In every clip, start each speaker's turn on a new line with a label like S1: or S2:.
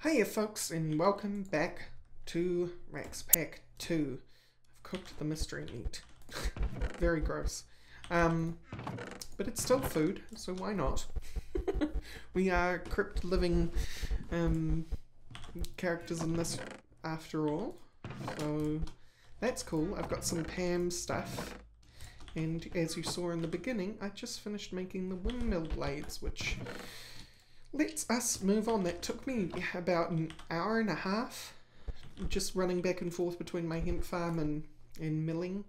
S1: Hiya folks, and welcome back to Raxpack 2. I've cooked the mystery meat. Very gross. But it's still food, so why not? We are crypt living characters in this after all. So that's cool. I've got some Pam stuff. And as you saw in the beginning, I just finished making the windmill blades, which lets us move on. That took me about an hour and a half, just running back and forth between my hemp farm and milling.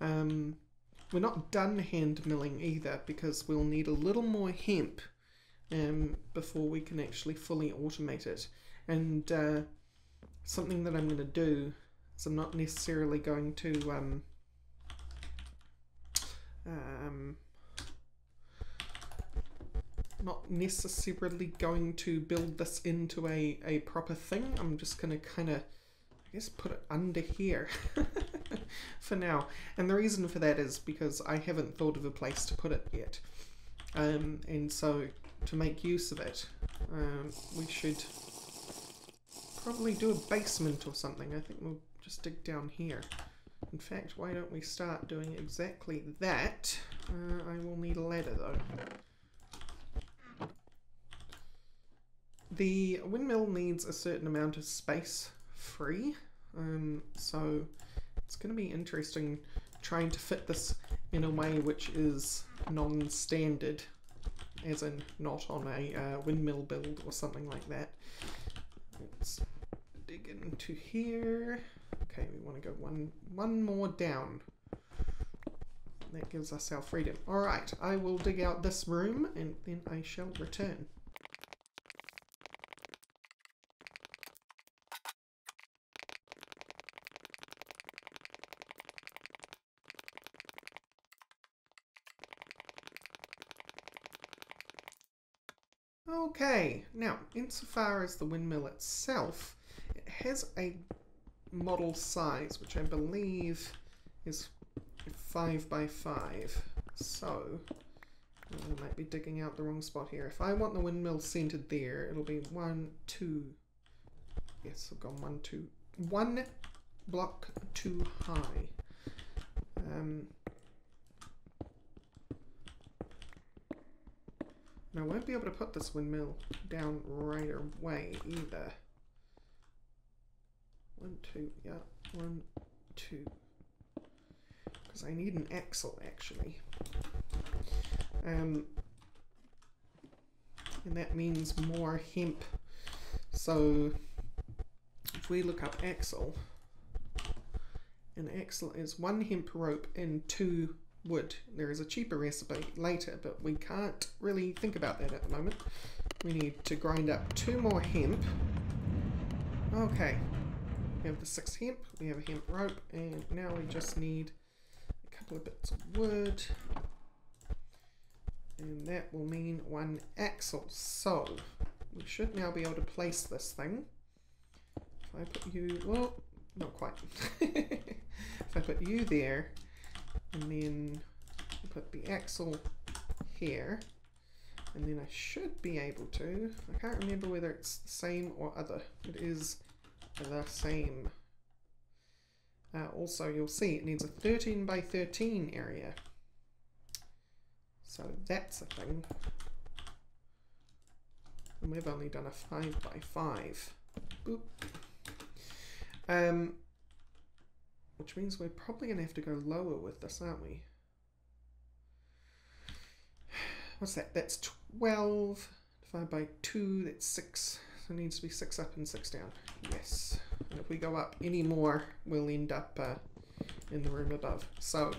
S1: We're not done hand milling either, because we'll need a little more hemp before we can actually fully automate it. And something that I'm going to do is I'm not necessarily going to build this into a proper thing. I'm just going to kind of, I guess, put it under here for now. And the reason for that is because I haven't thought of a place to put it yet. And so to make use of it, we should probably do a basement or something. I think we'll just dig down here. In fact, why don't we start doing exactly that? I will need a ladder though. The windmill needs a certain amount of space free, so it's going to be interesting trying to fit this in a way which is non-standard, as in not on a windmill build or something like that. Let's dig into here. Okay, we want to go one more down. That gives us our freedom. Alright, I will dig out this room and then I shall return. Okay, now insofar as the windmill itself, it has a model size which I believe is 5 by 5. So I might be digging out the wrong spot here. If I want the windmill centered there, it'll be 1, 2. Yes, I've gone 1, 2. 1 block too high. Now I won't be able to put this windmill down right away either. 1, 2, yeah, 1, 2. Because I need an axle actually. And that means more hemp. So if we look up axle, an axle is 1 hemp rope and 2 wood. There is a cheaper recipe later, but we can't really think about that at the moment. We need to grind up 2 more hemp. Okay, we have the 6 hemp, we have a hemp rope, and now we just need a couple of bits of wood, and that will mean 1 axle. So we should now be able to place this thing. If I put you, well, not quite. If I put you there, and then put the axle here, and then I should be able to, I can't remember whether it's the same or other, it is the same. Also you'll see it needs a 13 by 13 area, so that's a thing, and we've only done a 5 by 5. Boop. Which means we're probably going to have to go lower with this, aren't we? What's that? That's 12 divided by 2, that's 6. So it needs to be 6 up and 6 down. Yes. And if we go up any more, we'll end up in the room above. So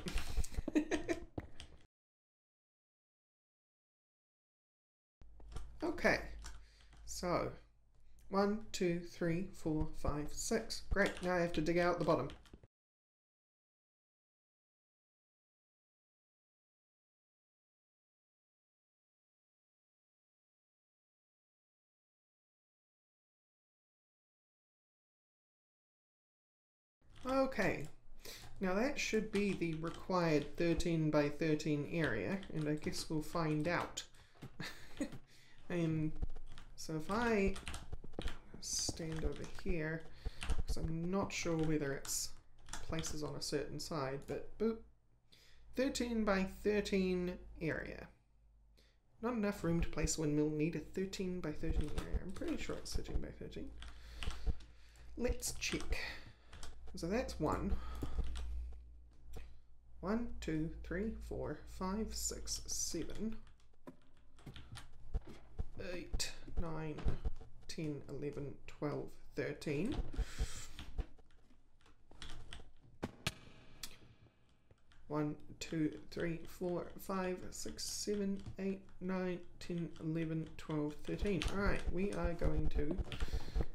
S1: okay. So 1, 2, 3, 4, 5, 6. Great. Now I have to dig out the bottom. Okay, now that should be the required 13 by 13 area, and I guess we'll find out. So if I stand over here because I'm not sure whether it's places on a certain side, but boop. 13 by 13 area. Not enough room to place a windmill, need a 13 by 13 area. I'm pretty sure it's 13 by 13. Let's check. So that's 1. 1, 2, 3, 4, 5, 6, 7, 8, 9, 10, 11, 12, 13. One, 2, 3, 4, 5, 6, 7, 8, 9, 10, 11, 12, 13. Alright, we are going to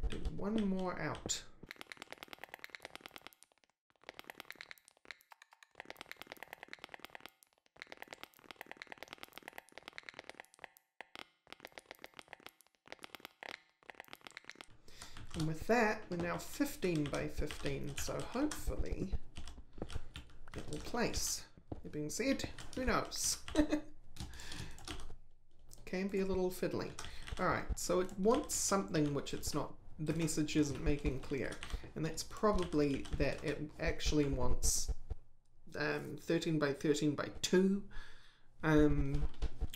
S1: do one more out. And with that, we're now 15 by 15, so hopefully it will place. That being said, who knows? Can be a little fiddly. Alright, so it wants something which it's not, the message isn't making clear. And that's probably that it actually wants 13 by 13 by 2,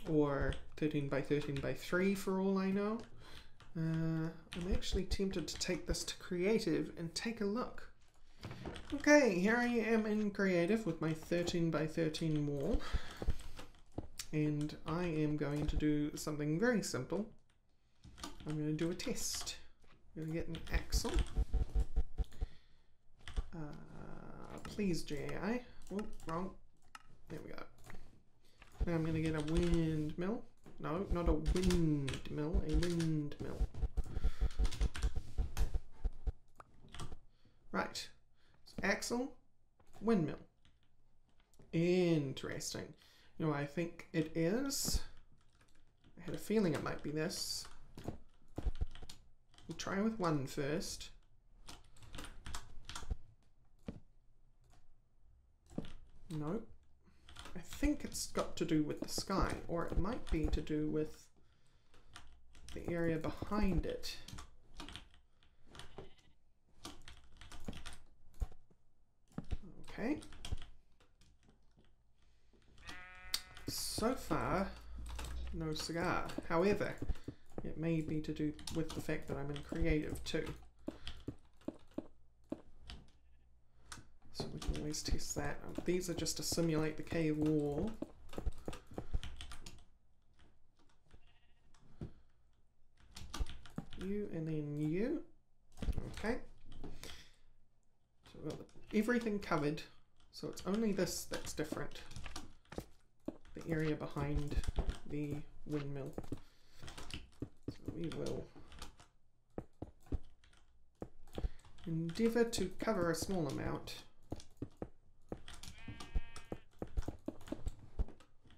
S1: or 13 by 13 by 3 for all I know. I'm actually tempted to take this to creative and take a look. Okay, here I am in creative with my 13 by 13 wall, and I am going to do something very simple. I'm going to do a test. I'm going to get an axle. Please GAI. Oh, wrong. There we go. Now I'm going to get a windmill. No, not a windmill, a windmill. Right. So axle, windmill. Interesting. You know, I think it is. I had a feeling it might be this. We'll try with 1 first. Nope. I think it's got to do with the sky, or it might be to do with the area behind it. Okay. So far, no cigar. However, it may be to do with the fact that I'm in creative too. So we can always test that. These are just to simulate the cave wall. You and then you. Okay. So we've got everything covered. So it's only this that's different. The area behind the windmill. So we will endeavour to cover a small amount.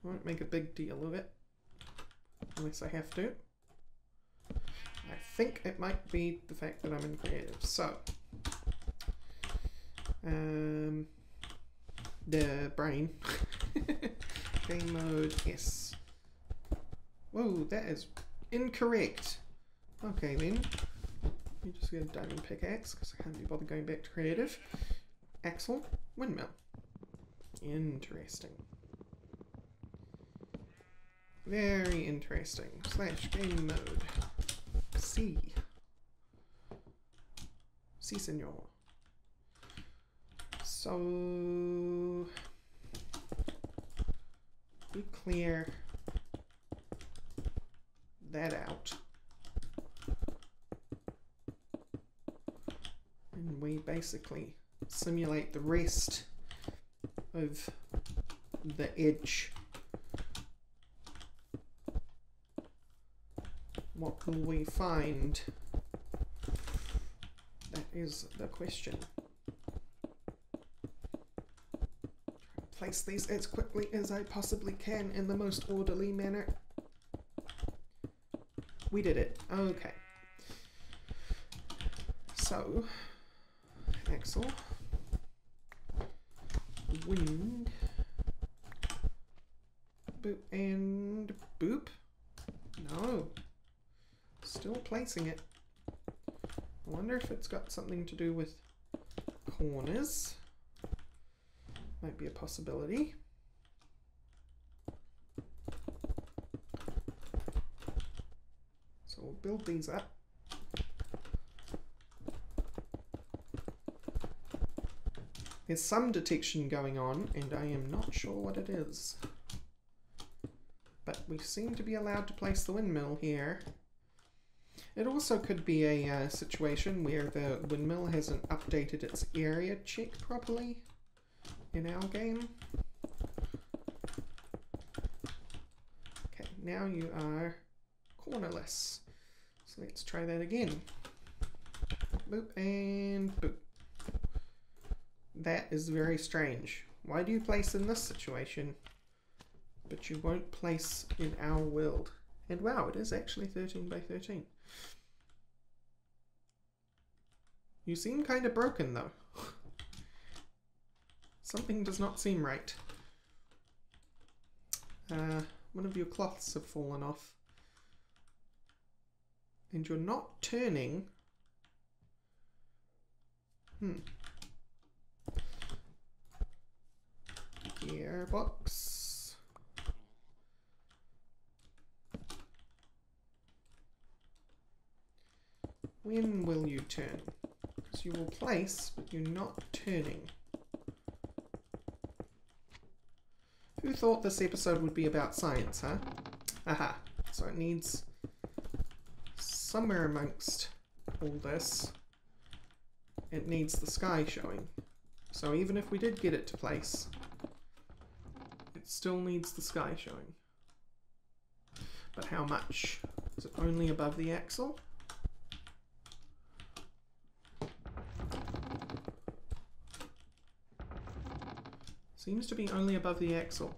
S1: Won't make a big deal of it, unless I have to. I think it might be the fact that I'm in creative. So, the brain. Game mode, yes. Whoa, that is incorrect. Okay then. You just get a diamond pickaxe because I can't be bothered going back to creative. Axle, windmill. Interesting. Very interesting. Slash game mode. C. Si, senor. So we clear that out. And we basically simulate the rest of the edge. What will we find? That is the question. Place these as quickly as I possibly can in the most orderly manner. We did it. Okay. So, axle, wind, boop, and boop. No. Still placing it. I wonder if it's got something to do with corners. Might be a possibility. So we'll build these up. There's some detection going on, and I am not sure what it is. But we seem to be allowed to place the windmill here. It also could be a situation where the windmill hasn't updated its area check properly in our game. Okay, now you are cornerless. So let's try that again. Boop and boop. That is very strange. Why do you place in this situation, but you won't place in our world? And wow, it is actually 13 by 13. You seem kind of broken though. Something does not seem right. One of your cloths have fallen off. And you're not turning. Gearbox. When will you turn? Because you will place, but you're not turning. Who thought this episode would be about science, huh? Aha. So it needs somewhere amongst all this. It needs the sky showing. So even if we did get it to place, it still needs the sky showing. But how much? Is it only above the axle? Seems to be only above the axle.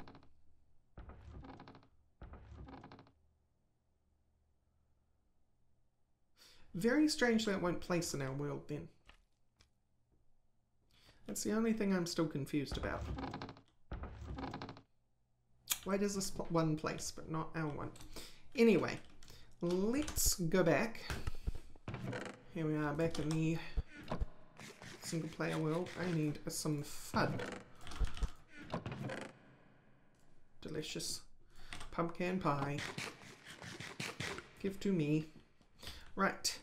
S1: Very strangely it won't place in our world then. That's the only thing I'm still confused about. Why does this one place but not our one? Anyway, let's go back. Here we are back in the single player world. I need some fun. Delicious pumpkin pie. Give to me. Right.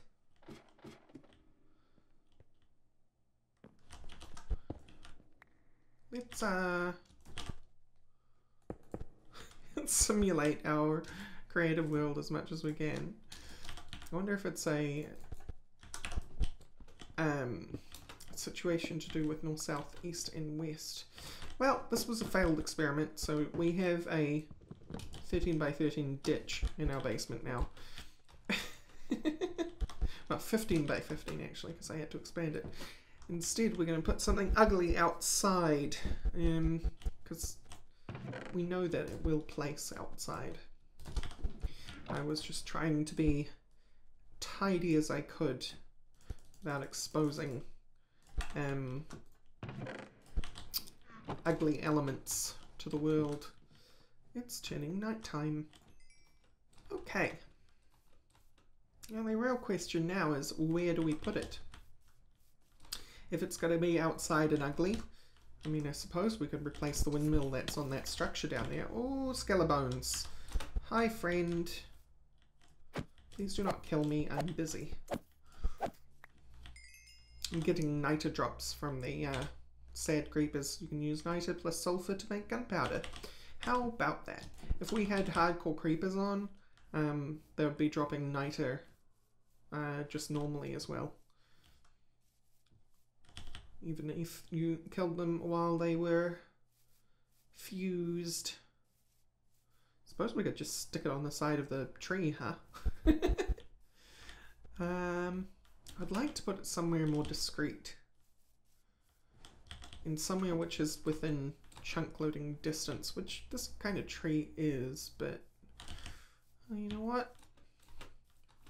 S1: Let's simulate our creative world as much as we can. I wonder if it's a situation to do with north, south, east, and west. Well, this was a failed experiment, so we have a 13 by 13 ditch in our basement now. Well, 15 by 15 actually, because I had to expand it. Instead, we're going to put something ugly outside, because we know that it will place outside. I was just trying to be tidy as I could without exposing ugly elements to the world. It's turning nighttime. Okay. Now the real question now is, where do we put it? If it's going to be outside and ugly, I mean, I suppose we could replace the windmill that's on that structure down there. Oh, Skelebanes. Hi, friend. Please do not kill me. I'm busy. I'm getting niter drops from the sad creepers. You can use niter plus sulfur to make gunpowder. How about that? If we had hardcore creepers on, they would be dropping niter just normally as well. Even if you killed them while they were fused. Suppose we could just stick it on the side of the tree, huh? I'd like to put it somewhere more discreet. In somewhere which is within chunk loading distance, which this kind of tree is, but you know what?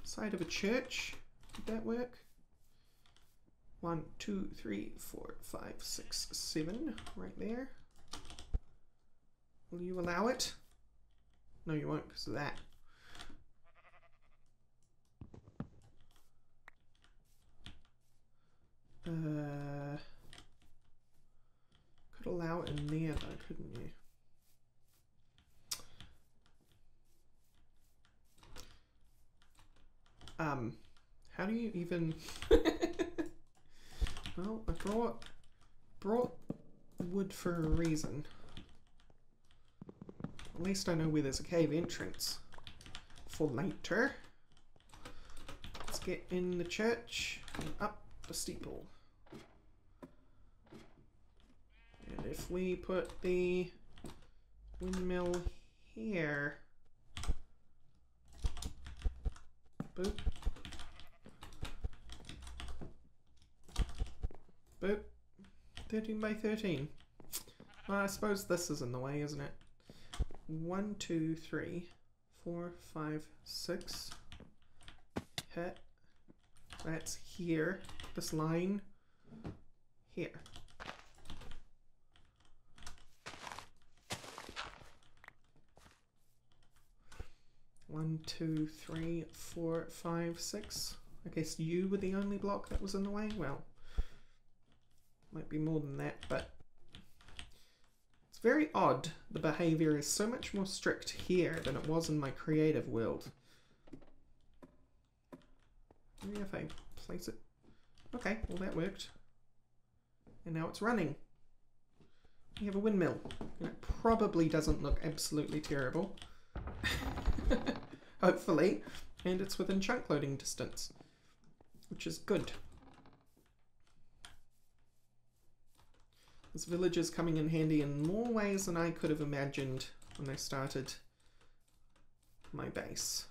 S1: Side of a church, would that work? 1, 2, 3, 4, 5, 6, 7, right there. Will you allow it? No, you won't because of that. power in there though, couldn't you? How do you even... Well, I brought wood for a reason. At least I know where there's a cave entrance for later. Let's get in the church and up the steeple. And if we put the windmill here, boop, boop, 13 by 13. Well, I suppose this is in the way, isn't it? 1, 2, 3, 4, 5, 6. Hit. That's here. This line here. One, 2, 3, 4, 5, 6. I guess you were the only block that was in the way. Well, might be more than that, but it's very odd. The behavior is so much more strict here than it was in my creative world. Maybe if I place it... Okay, well that worked. And now it's running. We have a windmill. And it probably doesn't look absolutely terrible. Hopefully. And it's within chunk loading distance, which is good. This village is coming in handy in more ways than I could have imagined when I started my base.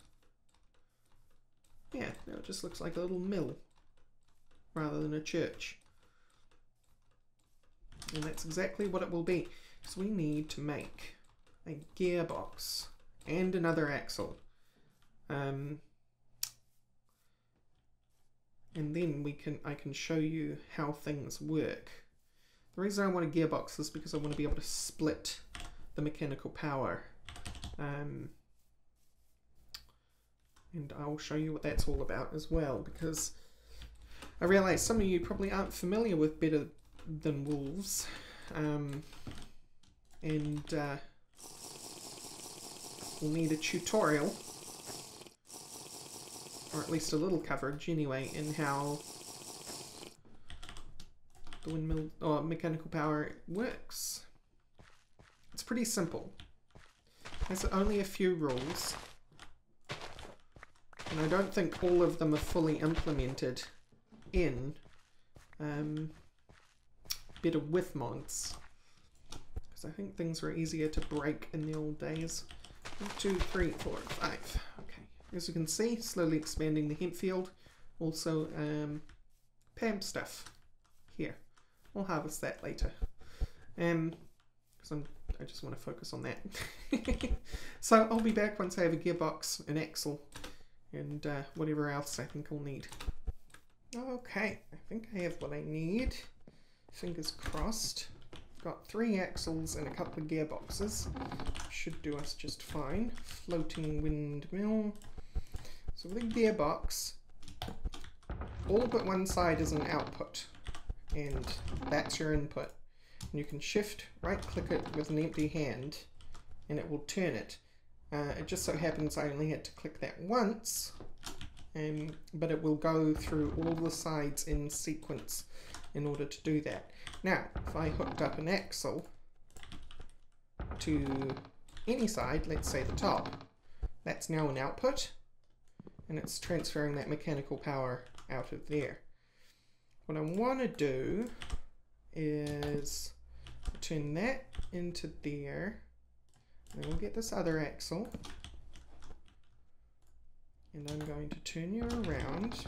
S1: Yeah, now it just looks like a little mill rather than a church. And that's exactly what it will be. So we need to make a gearbox and another axle. And then I can show you how things work. The reason I want a gearbox is because I want to be able to split the mechanical power. And I'll show you what that's all about as well, because I realise some of you probably aren't familiar with Better Than Wolves. We'll need a tutorial, or at least a little coverage anyway, in how the windmill or mechanical power works. It's pretty simple. There's only a few rules, and I don't think all of them are fully implemented in Better with mods, because I think things were easier to break in the old days. 1, 2, 3, 4, 5. Okay, as you can see, slowly expanding the hemp field. Also, Pam stuff here. We'll harvest that later, because I just want to focus on that. So I'll be back once I have a gearbox, an axle, and whatever else I think I'll need. Okay, I think I have what I need. Fingers crossed. Got 3 axles and a couple of gearboxes. Should do us just fine. Floating windmill. So with a gearbox, all but one side is an output, and that's your input. And you can shift, right click it with an empty hand, and it will turn it. It just so happens I only had to click that once, but it will go through all the sides in sequence in order to do that. Now, if I hooked up an axle to any side, let's say the top, that's now an output, and it's transferring that mechanical power out of there. What I want to do is turn that into there, and we'll get this other axle, and I'm going to turn you around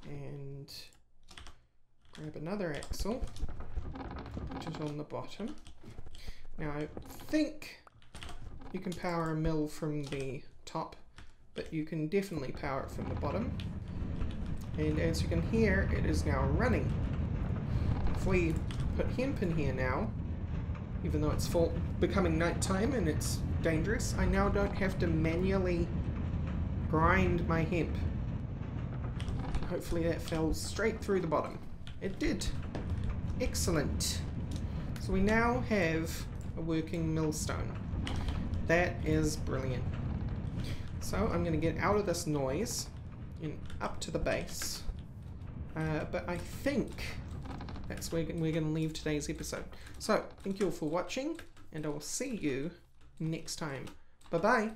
S1: and grab another axle, put it on the bottom. Now I think you can power a mill from the top, but you can definitely power it from the bottom. And as you can hear, it is now running. If we put hemp in here now, even though it's becoming nighttime and it's dangerous, I now don't have to manually grind my hemp. Hopefully that fell straight through the bottom. It did. Excellent. So we now have a working millstone. That is brilliant. So I'm going to get out of this noise and up to the base. But I think that's where we're going to leave today's episode. So thank you all for watching, and I will see you next time. Bye-bye.